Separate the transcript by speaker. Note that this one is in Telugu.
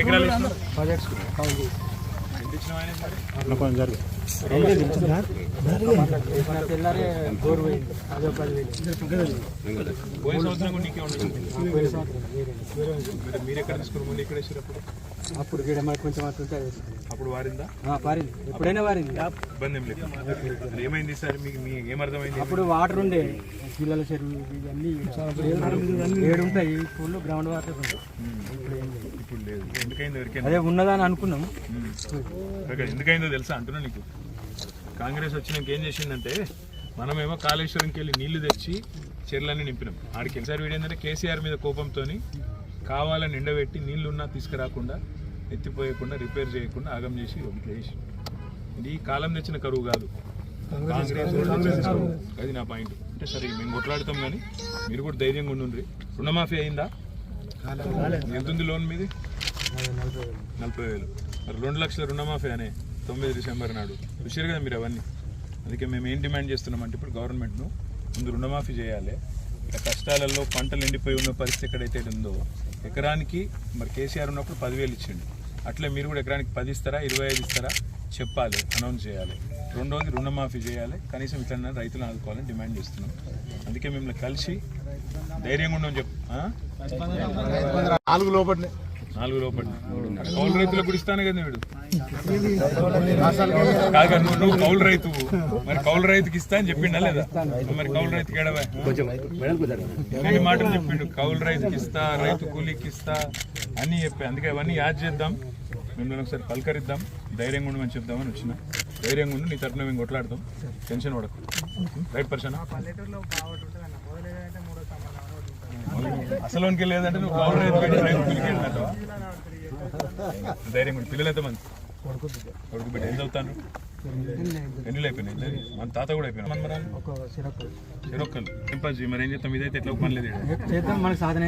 Speaker 1: ఎకరాలు పోయిన సంవత్సరం కూడా నీకే ఉండదు. మీరు ఎక్కడ తీసుకుని ముందు ఇక్కడ వేసినప్పుడు
Speaker 2: అప్పుడు కొంచెం
Speaker 1: అప్పుడు వారిందా?
Speaker 2: పారింది, ఎప్పుడైనా వారింది,
Speaker 1: ఇబ్బంది ఏం లేదు. ఏమైంది సార్ మీకు ఏమర్థమైంది?
Speaker 2: అప్పుడు వాటర్ ఉండే పిల్లల చెరువు ఇవన్నీ 7 ఉంటాయి స్కూల్లో, గ్రౌండ్ వాటర్ ఉంటాయి.
Speaker 1: ఇప్పుడు లేదు. ఎందుకైందో ఎవరికైనా
Speaker 2: అదే ఉన్నదని అనుకున్నాం.
Speaker 1: ఎందుకైందో తెలుసా అంటున్నా నీకు. కాంగ్రెస్ వచ్చినాక ఏం చేసిందంటే, మనమేమో కాళేశ్వరంకి వెళ్ళి నీళ్లు తెచ్చి చెర్లన్నీ నింపినాం. ఆడికి ఒకసారి వీడు ఏంటంటే కేసీఆర్ మీద కోపంతో కావాలని ఎండబెట్టి నీళ్లున్నా తీసుకురాకుండా, ఎత్తిపోయకుండా, రిపేర్ చేయకుండా ఆగం చేసి వేసి. ఇది కాలం తెచ్చిన కరువు కాదు, కాంగ్రెస్. అది నా పాయింట్. అంటే సరే మేము కొట్లాడుతాం కానీ మీరు కూడా ధైర్యంగా ఉండుండ్రి. రుణమాఫీ అయిందా? ఎంతుంది లోన్ మీది? 40,000. మరి 2 లక్షల రుణమాఫీ అనే 9 డిసెంబర్ నాడు చూసారు కదా మీరు అవన్నీ. అందుకే మేము ఏం డిమాండ్ చేస్తున్నామంటే, ఇప్పుడు గవర్నమెంట్ను ముందు రుణమాఫీ చేయాలి. ఇక కష్టాలలో పంటలు ఎండిపోయి ఉన్న పరిస్థితి ఎక్కడైతే ఉందో, ఎకరానికి మరి కేసీఆర్ ఉన్నప్పుడు 10,000 ఇచ్చిండు. అట్లా మీరు కూడా ఎకరానికి 10 ఇస్తారా, 25 ఇస్తారా చెప్పాలి, అనౌన్స్ చేయాలి. రెండోది రుణమాఫీ చేయాలి. కనీసం ఇట్లా రైతులను ఆదుకోవాలని డిమాండ్ చేస్తున్నాం. అందుకే మిమ్మల్ని కలిసి ధైర్యంగా ఉండమని చెప్పు. 4 లోపల కౌలు రైతులకు కూడా ఇస్తాను కదా వీడు. కాగా నువ్వు కౌలు రైతు, మరి కౌలు రైతుకి ఇస్తా అని చెప్పిండా లేదా? మరి కౌలు రైతుకి ఎడవా ఎన్ని మాటలు చెప్పిండు. కౌలు రైతుకి ఇస్తా, రైతు కూలీకి ఇస్తా అన్నీ చెప్పా. అందుకే అవన్నీ యాడ్ చేద్దాం, మిమ్మల్ని ఒకసారి పలకరిద్దాం, ధైర్యంగా ఉండమని చెప్దామని వచ్చిన. ధైర్యంగా ఉండి నీ తరఫున మేము కొట్లాడతాం, టెన్షన్ పడకు. రైట్ పర్సన్ అసలుకి లేదంటే నువ్వు కౌలు రైతు పెట్టి రైతు కూలికి వెళ్ళినట్టు ధైర్యం. పిల్లలు అయితే మంచి కొడుకు బిడ్డ ఏం చదువుతాను? ఎన్నిళ్ళు అయిపోయినాయి? మన తాత కూడా అయిపోయినా. చెరొక్కలు ఇంపాజీ. మరి ఏం చేస్తాం? ఇదైతే ఎట్లా పని లేదు.
Speaker 2: మనకు సాధన